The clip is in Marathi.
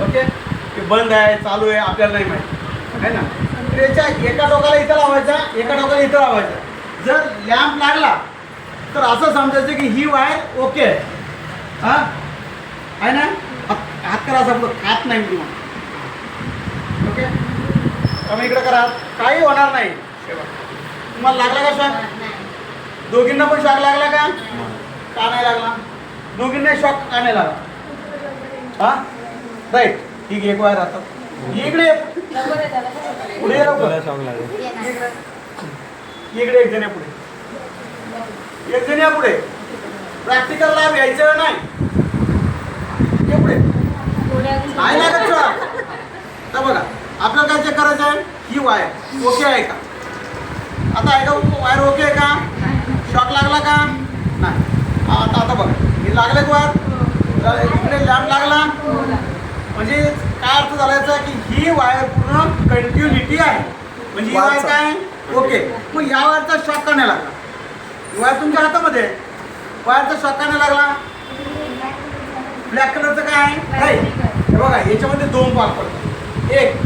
ओके, की बंद आहे चालू आहे आपल्याला नाही माहिती आहे ना. तर याच्या एका टोकाला इथं लावायचा, एका टोकाला इथं लावायचा. जर लॅम्प लागला तर असं समजायचं की ही वायर ओके आहे. हां आहे ना. हात करा असं पुढं, खात नाही मी तुम्हाला. ओके, आम्ही इकडे करा, काही होणार नाही. तुम्हाला लागला का शॉक? दोघींना पण शॉक लागला का? का नाही लागला? दोघींना शॉक का नाही लागला? हां राईट. ठीक, एक वायर आता इकडे पुढे इकडे एक जण या पुढे, एक जण या पुढे. प्रॅक्टिकल लाभ यायचं नाही. ये पुढे. नाही लागत शॉक. तर बघा आपल्याला काय चेक करायचं आहे, ही वायर ओके आहे का? आता आहे का वायर ओके आहे का? शॉक लागला का? नाही. आता बघा हे लागले वायर, इकडे लॅम्प लागला म्हणजे काय अर्थ झाला याचा की ही वायर पूर्ण कंटिन्युटी आहे. म्हणजे ही वायर काय ओके. मग या वायरचा शॉक का नाही लागला? ही वायर तुमच्या हातामध्ये आहे, वायरचा शॉक का नाही लागला? ब्लॅक कलरचं काय आहे? हे बघा याच्यामध्ये दोन भाग पडतात. एक